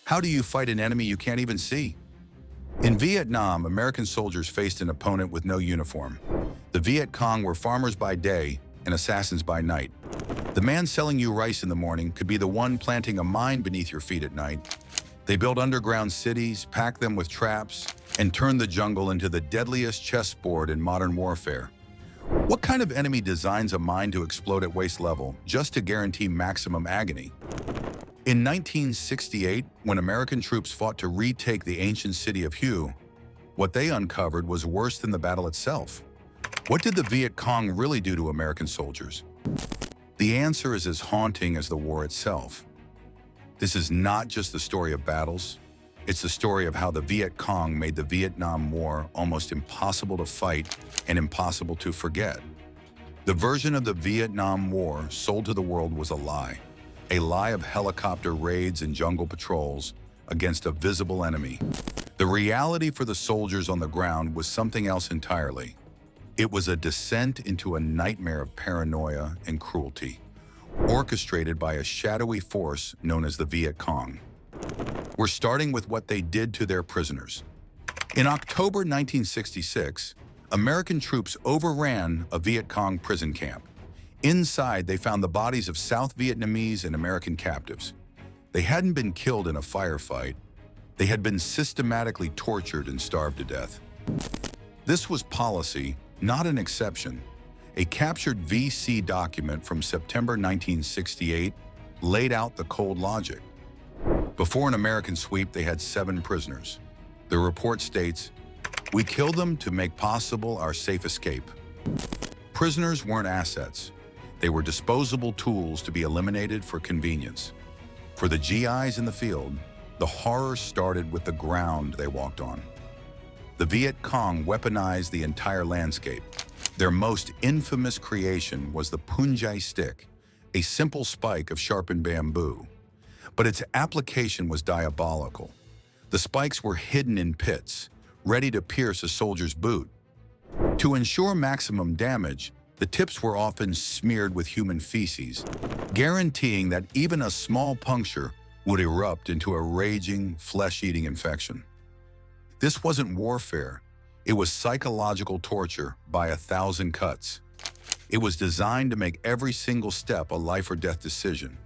How do you fight an enemy you can't even see? In Vietnam, American soldiers faced an opponent with no uniform. The Viet Cong were farmers by day and assassins by night. The man selling you rice in the morning could be the one planting a mine beneath your feet at night. They built underground cities, packed them with traps, and turned the jungle into the deadliest chessboard in modern warfare. What kind of enemy designs a mine to explode at waist level just to guarantee maximum agony? In 1968, when American troops fought to retake the ancient city of Hue, what they uncovered was worse than the battle itself. What did the Viet Cong really do to American soldiers? The answer is as haunting as the war itself. This is not just the story of battles, it's the story of how the Viet Cong made the Vietnam War almost impossible to fight and impossible to forget. The version of the Vietnam War sold to the world was a lie of helicopter raids and jungle patrols against a visible enemy. The reality for the soldiers on the ground was something else entirely. It was a descent into a nightmare of paranoia and cruelty, orchestrated by a shadowy force known as the Viet Cong. We're starting with what they did to their prisoners. In October 1966, American troops overran a Viet Cong prison camp. Inside, they found the bodies of South Vietnamese and American captives. They hadn't been killed in a firefight. They had been systematically tortured and starved to death. This was policy, not an exception. A captured VC document from September 1968 laid out the cold logic. Before an American sweep, they had 7 prisoners. The report states, "We killed them to make possible our safe escape." Prisoners weren't assets. They were disposable tools to be eliminated for convenience. For the GIs in the field, the horror started with the ground they walked on. The Viet Cong weaponized the entire landscape. Their most infamous creation was the punjai stick, a simple spike of sharpened bamboo. But its application was diabolical. The spikes were hidden in pits, ready to pierce a soldier's boot. To ensure maximum damage, the tips were often smeared with human feces, guaranteeing that even a small puncture would erupt into a raging, flesh-eating infection. This wasn't warfare. It was psychological torture by 1,000 cuts. It was designed to make every single step a life or death decision.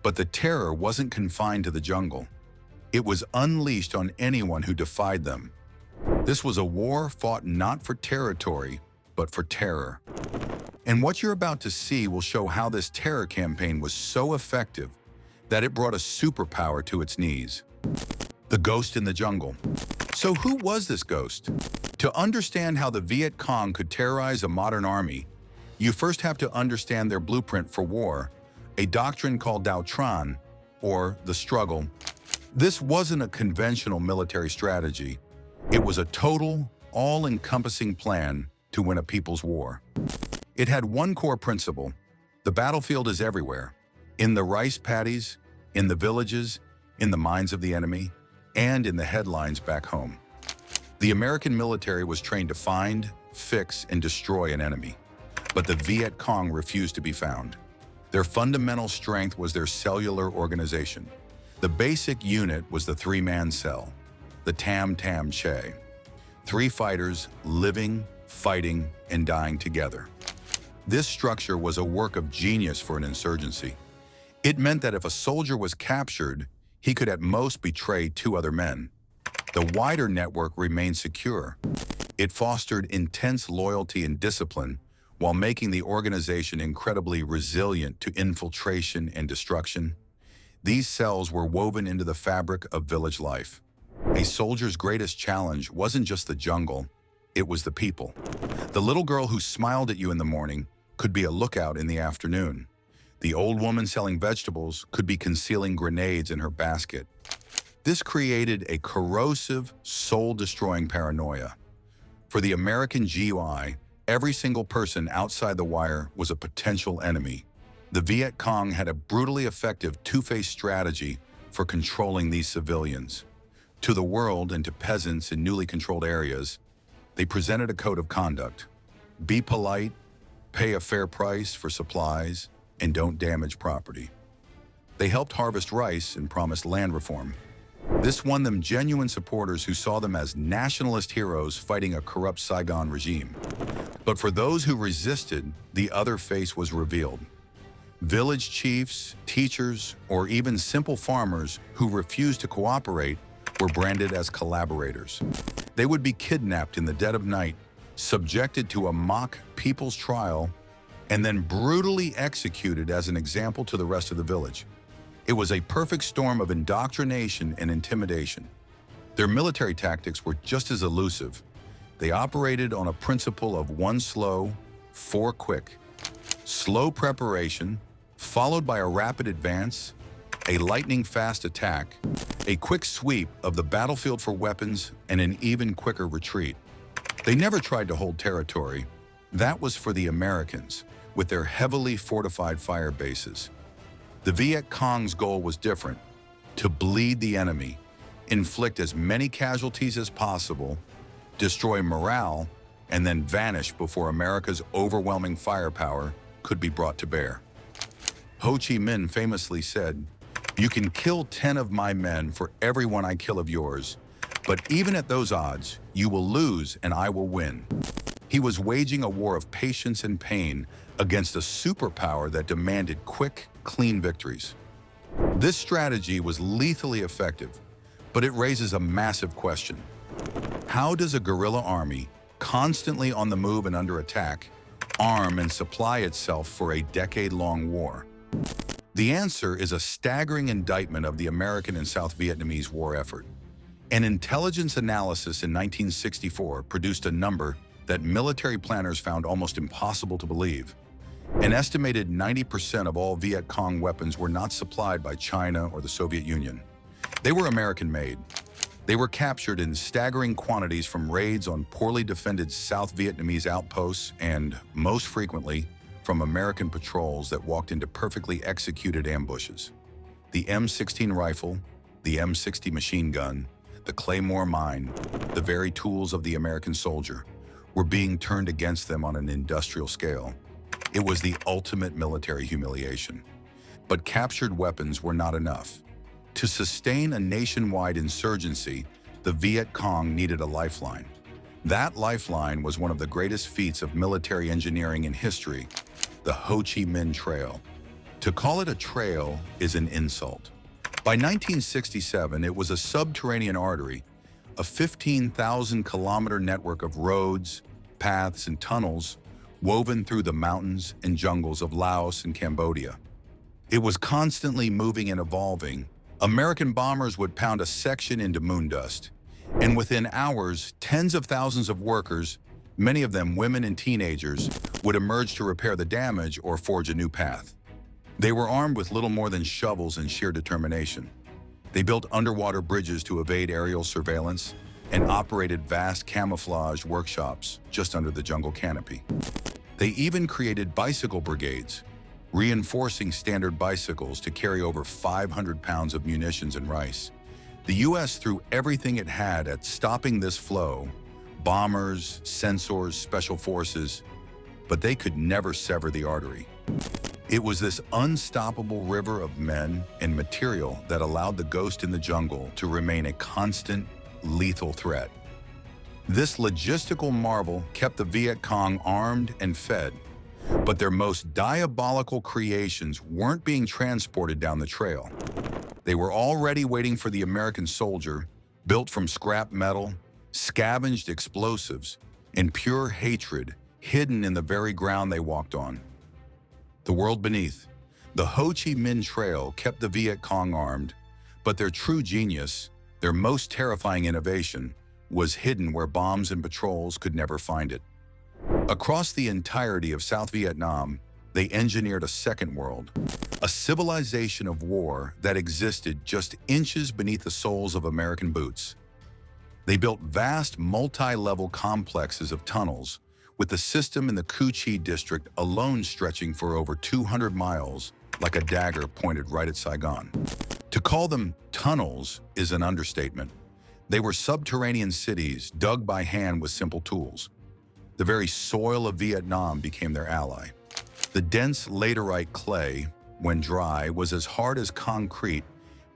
But the terror wasn't confined to the jungle. It was unleashed on anyone who defied them. This was a war fought not for territory, but for terror. And what you're about to see will show how this terror campaign was so effective that it brought a superpower to its knees. The ghost in the jungle. So who was this ghost? To understand how the Viet Cong could terrorize a modern army, you first have to understand their blueprint for war, a doctrine called Dao Tran, or the struggle. This wasn't a conventional military strategy. It was a total, all-encompassing plan to win a people's war. It had one core principle: the battlefield is everywhere, in the rice paddies, in the villages, in the minds of the enemy, and in the headlines back home. The American military was trained to find, fix, and destroy an enemy. But the Viet Cong refused to be found. Their fundamental strength was their cellular organization. The basic unit was the 3-man cell, the Tam Tam Che. 3 fighters living, fighting, and dying together. This structure was a work of genius for an insurgency. It meant that if a soldier was captured, he could at most betray 2 other men. The wider network remained secure. It fostered intense loyalty and discipline while making the organization incredibly resilient to infiltration and destruction. These cells were woven into the fabric of village life. A soldier's greatest challenge wasn't just the jungle, it was the people. The little girl who smiled at you in the morning could be a lookout in the afternoon. The old woman selling vegetables could be concealing grenades in her basket. This created a corrosive, soul-destroying paranoia. For the American GUI, every single person outside the wire was a potential enemy. The Viet Cong had a brutally effective two-phase strategy for controlling these civilians. To the world and to peasants in newly controlled areas, they presented a code of conduct. Be polite, pay a fair price for supplies, and don't damage property. They helped harvest rice and promised land reform. This won them genuine supporters who saw them as nationalist heroes fighting a corrupt Saigon regime. But for those who resisted, the other face was revealed. Village chiefs, teachers, or even simple farmers who refused to cooperate were branded as collaborators. They would be kidnapped in the dead of night, subjected to a mock people's trial, and then brutally executed as an example to the rest of the village. It was a perfect storm of indoctrination and intimidation. Their military tactics were just as elusive. They operated on a principle of 1 slow, 4 quick. Slow preparation, followed by a rapid advance, a lightning-fast attack, a quick sweep of the battlefield for weapons, and an even quicker retreat. They never tried to hold territory. That was for the Americans, with their heavily fortified fire bases. The Viet Cong's goal was different: to bleed the enemy, inflict as many casualties as possible, destroy morale, and then vanish before America's overwhelming firepower could be brought to bear. Ho Chi Minh famously said, "You can kill 10 of my men for every one I kill of yours, but even at those odds, you will lose and I will win." He was waging a war of patience and pain against a superpower that demanded quick, clean victories. This strategy was lethally effective, but it raises a massive question. How does a guerrilla army, constantly on the move and under attack, arm and supply itself for a decade-long war? The answer is a staggering indictment of the American and South Vietnamese war effort. An intelligence analysis in 1964 produced a number that military planners found almost impossible to believe. An estimated 90% of all Viet Cong weapons were not supplied by China or the Soviet Union. They were American-made. They were captured in staggering quantities from raids on poorly defended South Vietnamese outposts and, most frequently, from American patrols that walked into perfectly executed ambushes. The M16 rifle, the M60 machine gun, the Claymore mine, the very tools of the American soldier, were being turned against them on an industrial scale. It was the ultimate military humiliation. But captured weapons were not enough. To sustain a nationwide insurgency, the Viet Cong needed a lifeline. That lifeline was one of the greatest feats of military engineering in history, the Ho Chi Minh Trail. To call it a trail is an insult. By 1967, it was a subterranean artery, a 15,000-kilometer network of roads, paths, and tunnels woven through the mountains and jungles of Laos and Cambodia. It was constantly moving and evolving. American bombers would pound a section into moon dust, and within hours, tens of thousands of workers, many of them women and teenagers, would emerge to repair the damage or forge a new path. They were armed with little more than shovels and sheer determination. They built underwater bridges to evade aerial surveillance and operated vast camouflage workshops just under the jungle canopy. They even created bicycle brigades, reinforcing standard bicycles to carry over 500 pounds of munitions and rice. The U.S. threw everything it had at stopping this flow: bombers, sensors, special forces, but they could never sever the artery. It was this unstoppable river of men and material that allowed the ghost in the jungle to remain a constant, lethal threat. This logistical marvel kept the Viet Cong armed and fed, but their most diabolical creations weren't being transported down the trail. They were already waiting for the American soldier, built from scrap metal, scavenged explosives, and pure hatred hidden in the very ground they walked on. The world beneath, the Ho Chi Minh Trail kept the Viet Cong armed, but their true genius, their most terrifying innovation, was hidden where bombs and patrols could never find it. Across the entirety of South Vietnam, they engineered a second world, a civilization of war that existed just inches beneath the soles of American boots. They built vast multi-level complexes of tunnels, with the system in the Cu Chi district alone stretching for over 200 miles, like a dagger pointed right at Saigon. To call them tunnels is an understatement. They were subterranean cities dug by hand with simple tools. The very soil of Vietnam became their ally. The dense laterite clay, when dry, was as hard as concrete,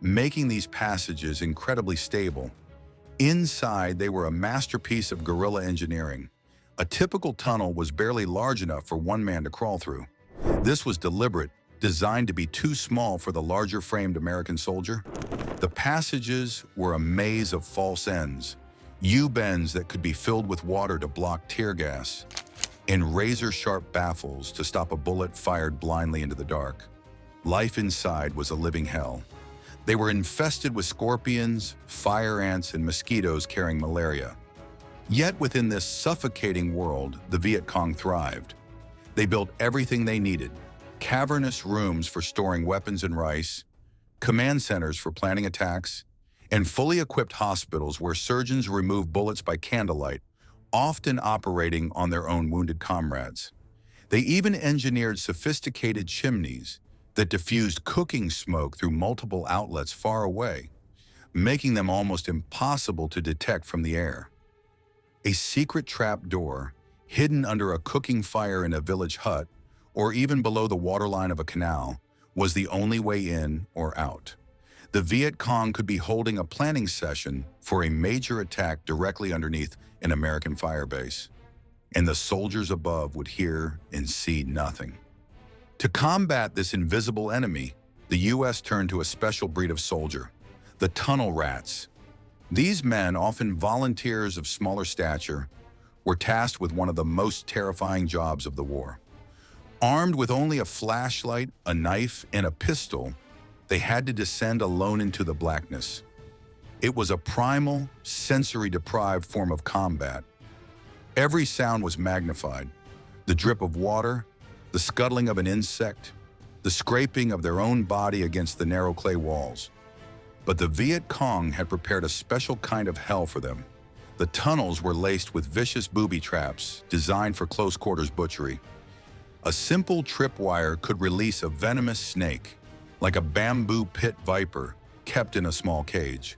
making these passages incredibly stable. Inside, they were a masterpiece of guerrilla engineering. A typical tunnel was barely large enough for one man to crawl through. This was deliberate, designed to be too small for the larger-framed American soldier. The passages were a maze of false ends, U-bends that could be filled with water to block tear gas, and razor-sharp baffles to stop a bullet fired blindly into the dark. Life inside was a living hell. They were infested with scorpions, fire ants, and mosquitoes carrying malaria. Yet within this suffocating world, the Viet Cong thrived. They built everything they needed: cavernous rooms for storing weapons and rice, command centers for planning attacks, and fully equipped hospitals where surgeons removed bullets by candlelight, often operating on their own wounded comrades. They even engineered sophisticated chimneys that diffused cooking smoke through multiple outlets far away, making them almost impossible to detect from the air. A secret trap door, hidden under a cooking fire in a village hut, or even below the waterline of a canal, was the only way in or out. The Viet Cong could be holding a planning session for a major attack directly underneath an American firebase, and the soldiers above would hear and see nothing. To combat this invisible enemy, the U.S. turned to a special breed of soldier, the tunnel rats. These men, often volunteers of smaller stature, were tasked with one of the most terrifying jobs of the war. Armed with only a flashlight, a knife, and a pistol, they had to descend alone into the blackness. It was a primal, sensory-deprived form of combat. Every sound was magnified: the drip of water, the scuttling of an insect, the scraping of their own body against the narrow clay walls. But the Viet Cong had prepared a special kind of hell for them. The tunnels were laced with vicious booby traps designed for close-quarters butchery. A simple tripwire could release a venomous snake, like a bamboo pit viper kept in a small cage.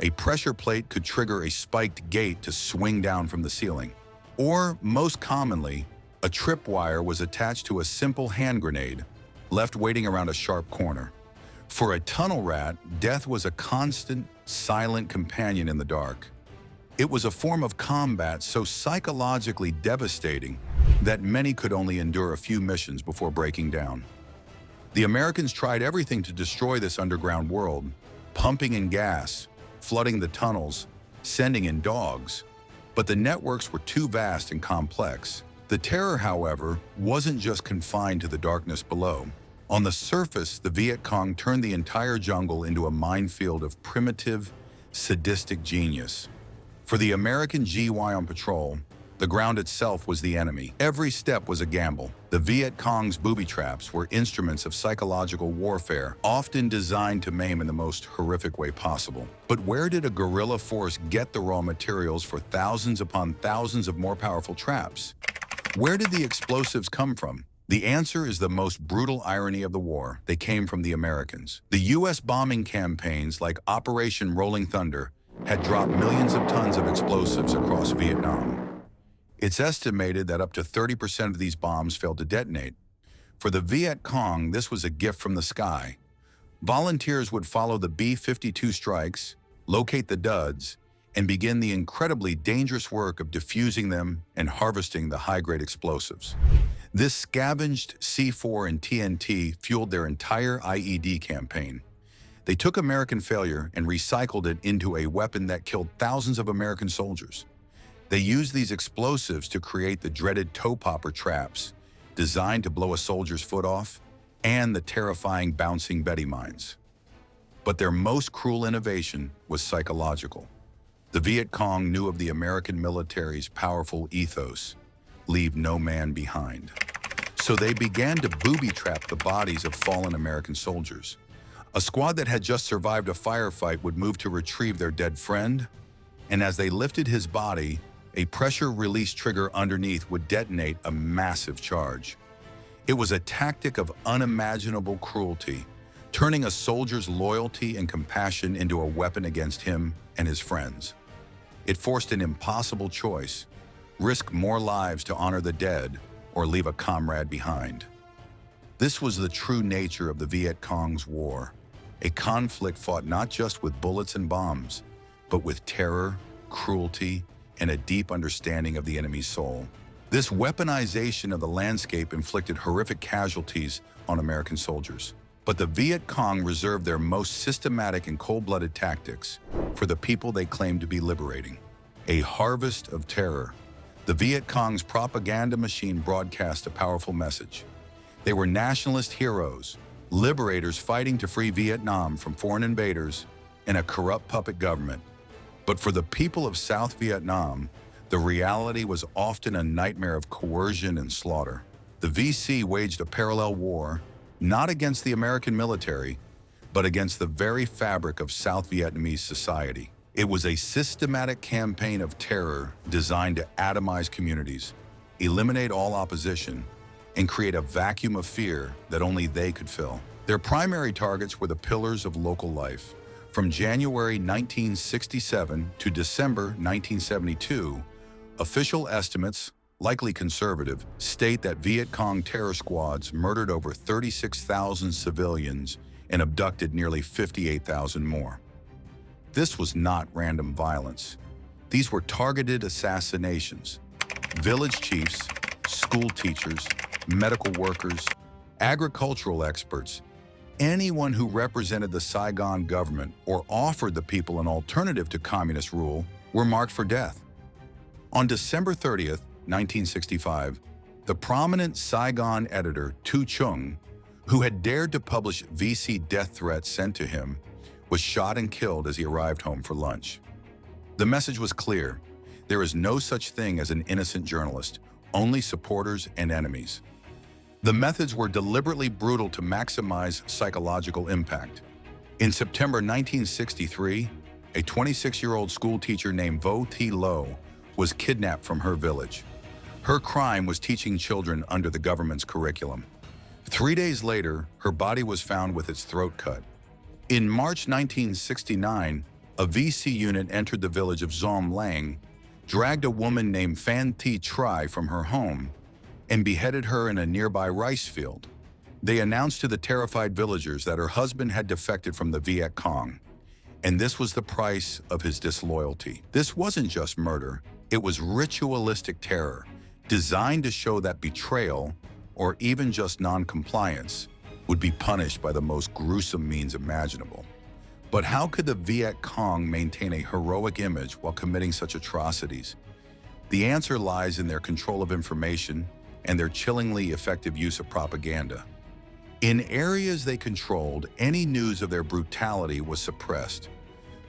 A pressure plate could trigger a spiked gate to swing down from the ceiling. Or, most commonly, a tripwire was attached to a simple hand grenade, left waiting around a sharp corner. For a tunnel rat, death was a constant, silent companion in the dark. It was a form of combat so psychologically devastating that many could only endure a few missions before breaking down. The Americans tried everything to destroy this underground world, pumping in gas, flooding the tunnels, sending in dogs. But the networks were too vast and complex. The terror, however, wasn't just confined to the darkness below. On the surface, the Viet Cong turned the entire jungle into a minefield of primitive, sadistic genius. For the American GY on patrol, the ground itself was the enemy. Every step was a gamble. The Viet Cong's booby traps were instruments of psychological warfare, often designed to maim in the most horrific way possible. But where did a guerrilla force get the raw materials for thousands upon thousands of more powerful traps? Where did the explosives come from? The answer is the most brutal irony of the war. They came from the Americans. The U.S. bombing campaigns like Operation Rolling Thunder had dropped millions of tons of explosives across Vietnam. It's estimated that up to 30% of these bombs failed to detonate. For the Viet Cong, this was a gift from the sky. Volunteers would follow the B-52 strikes, locate the duds, and begin the incredibly dangerous work of defusing them and harvesting the high-grade explosives. This scavenged C4 and TNT fueled their entire IED campaign. They took American failure and recycled it into a weapon that killed thousands of American soldiers. They used these explosives to create the dreaded toe popper traps, designed to blow a soldier's foot off, and the terrifying bouncing Betty mines. But their most cruel innovation was psychological. The Viet Cong knew of the American military's powerful ethos: leave no man behind. So they began to booby-trap the bodies of fallen American soldiers. A squad that had just survived a firefight would move to retrieve their dead friend, and as they lifted his body, a pressure release trigger underneath would detonate a massive charge. It was a tactic of unimaginable cruelty, turning a soldier's loyalty and compassion into a weapon against him and his friends. It forced an impossible choice: risk more lives to honor the dead or leave a comrade behind. This was the true nature of the Viet Cong's war. a conflict fought not just with bullets and bombs, but with terror, cruelty, and a deep understanding of the enemy's soul. This weaponization of the landscape inflicted horrific casualties on American soldiers. But the Viet Cong reserved their most systematic and cold-blooded tactics for the people they claimed to be liberating. A harvest of terror. The Viet Cong's propaganda machine broadcast a powerful message. They were nationalist heroes, liberators fighting to free Vietnam from foreign invaders and a corrupt puppet government. But for the people of South Vietnam, the reality was often a nightmare of coercion and slaughter. The VC waged a parallel war, not against the American military, but against the very fabric of South Vietnamese society. It was a systematic campaign of terror designed to atomize communities, eliminate all opposition, and create a vacuum of fear that only they could fill. Their primary targets were the pillars of local life. From January 1967 to December 1972, official estimates, likely conservative, state that Viet Cong terror squads murdered over 36,000 civilians and abducted nearly 58,000 more. This was not random violence. These were targeted assassinations. Village chiefs, school teachers, medical workers, agricultural experts, anyone who represented the Saigon government or offered the people an alternative to communist rule were marked for death. On December 30th, 1965, the prominent Saigon editor Tu Chung, who had dared to publish VC death threats sent to him, was shot and killed as he arrived home for lunch. The message was clear. There is no such thing as an innocent journalist, only supporters and enemies. The methods were deliberately brutal to maximize psychological impact. In September 1963, a 26-year-old school teacher named Vo Thi Lo was kidnapped from her village. Her crime was teaching children under the government's curriculum. 3 days later, her body was found with its throat cut. In March 1969, a VC unit entered the village of Zom Lang, dragged a woman named Phan Thi Tri from her home, and beheaded her in a nearby rice field. They announced to the terrified villagers that her husband had defected from the Viet Cong, and this was the price of his disloyalty. This wasn't just murder, it was ritualistic terror, designed to show that betrayal, or even just non-compliance, would be punished by the most gruesome means imaginable. But how could the Viet Cong maintain a heroic image while committing such atrocities? The answer lies in their control of information and their chillingly effective use of propaganda. In areas they controlled, any news of their brutality was suppressed.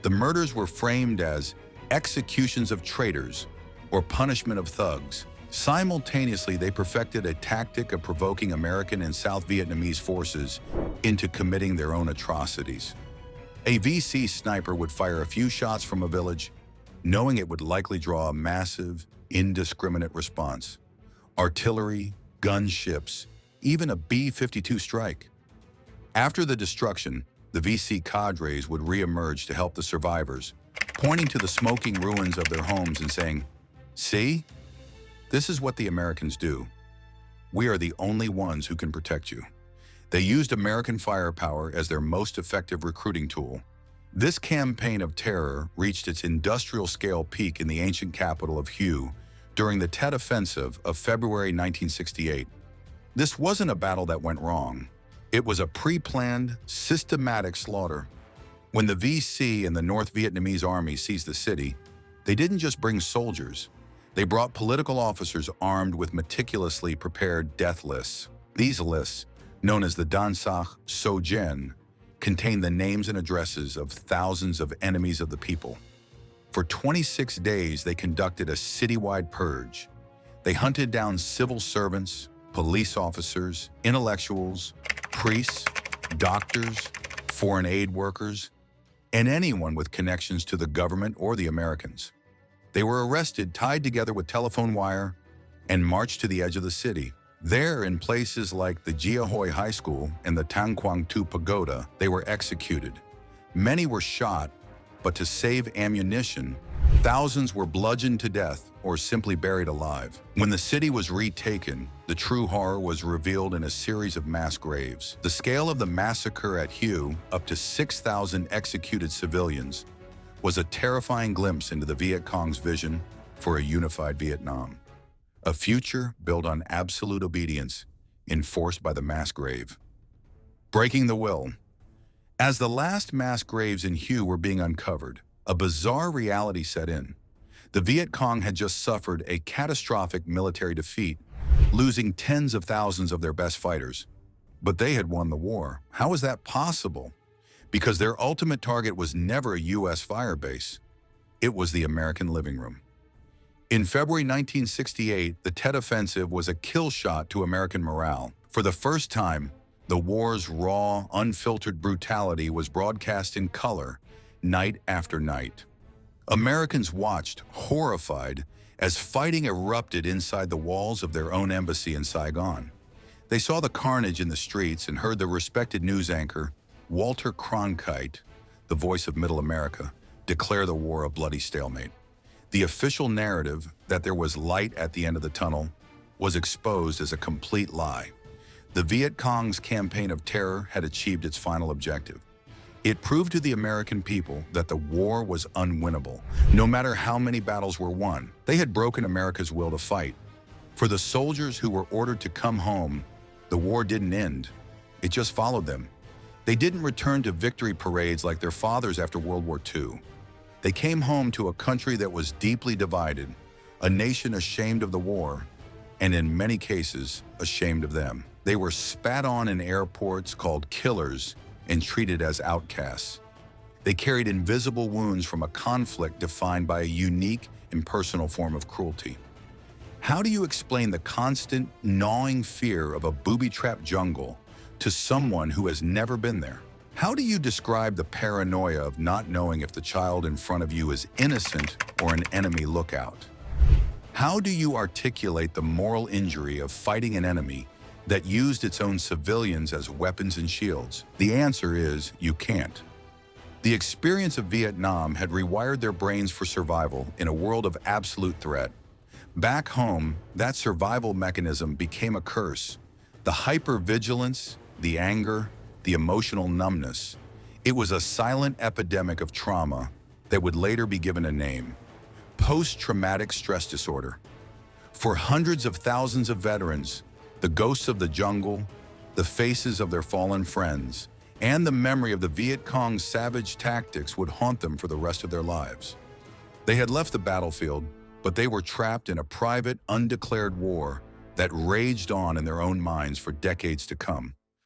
The murders were framed as executions of traitors or punishment of thugs. Simultaneously, they perfected a tactic of provoking American and South Vietnamese forces into committing their own atrocities. A VC sniper would fire a few shots from a village, knowing it would likely draw a massive, indiscriminate response. Artillery, gunships, even a B-52 strike. After the destruction, the VC cadres would re-emerge to help the survivors, pointing to the smoking ruins of their homes and saying, "See? This is what the Americans do. We are the only ones who can protect you." They used American firepower as their most effective recruiting tool. This campaign of terror reached its industrial-scale peak in the ancient capital of Hue during the Tet Offensive of February 1968. This wasn't a battle that went wrong. It was a pre-planned, systematic slaughter. When the VC and the North Vietnamese army seized the city, they didn't just bring soldiers. They brought political officers armed with meticulously prepared death lists. These lists, known as the Dan Sach So Gen, contain the names and addresses of thousands of enemies of the people. For 26 days, they conducted a citywide purge. They hunted down civil servants, police officers, intellectuals, priests, doctors, foreign aid workers, and anyone with connections to the government or the Americans. They were arrested, tied together with telephone wire, and marched to the edge of the city. There, in places like the Gia Hoi High School and the Tang Quang Tu Pagoda, they were executed. Many were shot, but to save ammunition, Thousands were bludgeoned to death or simply buried alive. When the city was retaken, the true horror was revealed in a series of mass graves. The scale of the massacre at Hue, up to 6,000 executed civilians, was a terrifying glimpse into the Viet Cong's vision for a unified Vietnam. A future built on absolute obedience, enforced by the mass grave. Breaking the will. As the last mass graves in Hue were being uncovered, a bizarre reality set in. The Viet Cong had just suffered a catastrophic military defeat, losing tens of thousands of their best fighters. But they had won the war. How was that possible? Because their ultimate target was never a U.S. firebase. It was the American living room. In February 1968, the Tet Offensive was a kill shot to American morale. For the first time, the war's raw, unfiltered brutality was broadcast in color, night after night. Americans watched, horrified, as fighting erupted inside the walls of their own embassy in Saigon. They saw the carnage in the streets and heard the respected news anchor, Walter Cronkite, the voice of Middle America, declare the war a bloody stalemate. The official narrative that there was light at the end of the tunnel was exposed as a complete lie. The Viet Cong's campaign of terror had achieved its final objective. It proved to the American people that the war was unwinnable. No matter how many battles were won, they had broken America's will to fight. For the soldiers who were ordered to come home, the war didn't end. It just followed them. They didn't return to victory parades like their fathers after World War II. They came home to a country that was deeply divided, a nation ashamed of the war, and in many cases, ashamed of them. They were spat on in airports, called killers, and treated as outcasts. They carried invisible wounds from a conflict defined by a unique, impersonal form of cruelty. How do you explain the constant, gnawing fear of a booby-trapped jungle to someone who has never been there? How do you describe the paranoia of not knowing if the child in front of you is innocent or an enemy lookout? How do you articulate the moral injury of fighting an enemy that used its own civilians as weapons and shields? The answer is, you can't. The experience of Vietnam had rewired their brains for survival in a world of absolute threat. Back home, that survival mechanism became a curse. The hypervigilance, the anger, the emotional numbness. It was a silent epidemic of trauma that would later be given a name: post-traumatic stress disorder. For hundreds of thousands of veterans, the ghosts of the jungle, the faces of their fallen friends, and the memory of the Viet Cong's savage tactics would haunt them for the rest of their lives. They had left the battlefield, but they were trapped in a private, undeclared war that raged on in their own minds for decades to come.